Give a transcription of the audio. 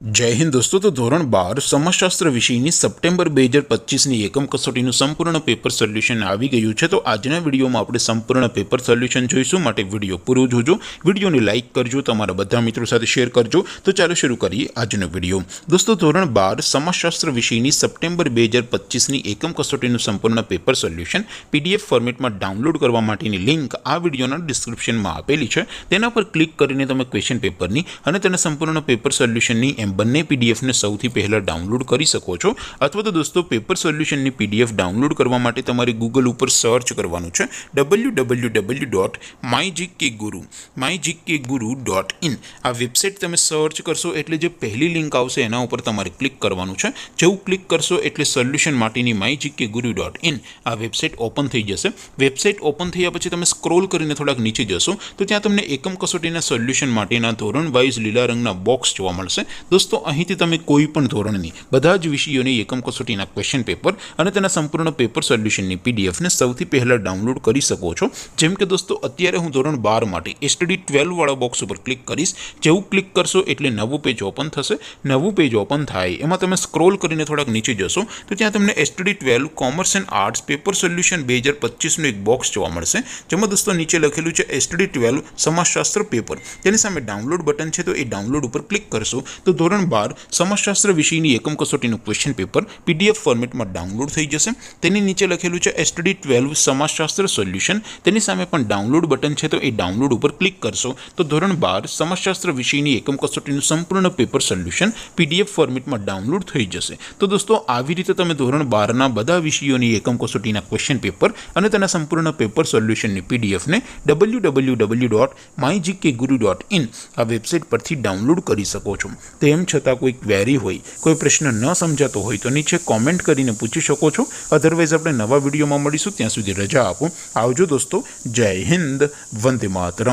जय हिंद दोस्तों। तो धोरण 12 समाजशास्त्र विषयની સપ્ટેમ્બર 2025ની એકમ કસોટીનું સંપૂર્ણ પેપર સોલ્યુશન આવી ગયું છે। તો આજના વિડીયોમાં આપણે સંપૂર્ણ પેપર સોલ્યુશન જોઈશું, માટે વિડીયો પૂરો જોજો, વિડીયોને લાઇક કરજો, તમારા બધા મિત્રો સાથે શેર કરજો। તો ચાલો શરૂ કરીએ આજનો વિડીયો। દોસ્તો, ધોરણ 12 સમાજશાસ્ત્ર વિષયની સપ્ટેમ્બર 2025ની એકમ કસોટીનું સંપૂર્ણ પેપર સોલ્યુશન પીડીએફ ફોર્મેટમાં ડાઉનલોડ કરવા માટેની લિંક આ વિડીયોના ડિસ્ક્રિપ્શનમાં આપેલી છે। તેના પર ક્લિક કરીને તમે ક્વેશ્ચન પેપરની અને તેના સંપૂર્ણ પેપર સોલ્યુશનની બંને પીડીએફને સૌથી પહેલાં ડાઉનલોડ કરી શકો છો। અથવા તો દોસ્તો, પેપર સોલ્યુશનની પીડીએફ ડાઉનલોડ કરવા માટે તમારે ગૂગલ ઉપર સર્ચ કરવાનું છે www.mygkguru.in। આ વેબસાઇટ તમે સર્ચ કરશો એટલે જે પહેલી લિંક આવશે એના ઉપર તમારે ક્લિક કરવાનું છે। જેવું ક્લિક કરશો એટલે સોલ્યુશન માટેની mygkguru.in આ વેબસાઇટ ઓપન થઈ જશે। વેબસાઇટ ઓપન થયા પછી તમે સ્ક્રોલ કરીને થોડાક નીચે જશો તો ત્યાં તમને એકમ કસોટીના સોલ્યુશન માટેના ધોરણ વાઇઝ લીલા રંગના બોક્સ જોવા મળશે। દોસ્તો, અહીંથી તમે કોઈ પણ ધોરણની બધા જ વિષયોની એકમ કસોટીના ક્વેશ્ચન પેપર અને તેના સંપૂર્ણ પેપર સોલ્યુશનની પીડીએફને સૌથી પહેલાં ડાઉનલોડ કરી શકો છો। જેમ કે દોસ્તો, અત્યારે હું ધોરણ 12 માટે એસટીડી 12 વાળા બોક્સ ઉપર ક્લિક કરીશ। જેવું ક્લિક કરશો એટલે નવું પેજ ઓપન થશે। નવું પેજ ઓપન થાય એમાં તમે સ્ક્રોલ કરીને થોડાક નીચે જશો તો ત્યાં તમને STD 12 commerce and arts paper solution 2025નું એક બોક્સ જોવા મળશે, જેમાં દોસ્તો નીચે લખેલું છે એસટીડી 12 સમાજશાસ્ત્ર પેપર। તેની સામે ડાઉનલોડ બટન છે, તો એ ડાઉનલોડ ઉપર ક્લિક કરશો તો ધોરણ 12 સમાજશાસ્ત્ર વિષયની એકમ કસોટીનું ક્વેશ્ચન પેપર પીડીએફ ફોર્મેટમાં ડાઉનલોડ થઈ જશે। તેની નીચે લખેલું છે એસટીડી 12 સમાજશાસ્ત્ર સોલ્યુશન, તેની સામે પણ ડાઉનલોડ બટન છે, તો એ ડાઉનલોડ ઉપર ક્લિક કરશો તો ધોરણ 12 સમાજશાસ્ત્ર વિષયની એકમ કસોટીનું સંપૂર્ણ પેપર સોલ્યુશન પીડીએફ ફોર્મેટમાં ડાઉનલોડ થઈ જશે। તો દોસ્તો, આવી રીતે તમે ધોરણ 12ના બધા વિષયોની એકમ કસોટીના ક્વેશ્ચન પેપર અને તેના સંપૂર્ણ પેપર સોલ્યુશનની પીડીએફને www.mygkguru.in આ વેબસાઇટ પરથી ડાઉનલોડ કરી શકો છો। તેમ છતાં કોઈ ક્વેરી હોય, કોઈ પ્રશ્ન ન સમજાતો હોય તો નીચે કોમેન્ટ કરીને પૂછી શકો છો। અધરવાઇઝ આપણે નવા વિડીયોમાં મળીશું, ત્યાં સુધી રજા આપો। આવજો દોસ્તો, જય હિન્દ, વંદે માતરમ।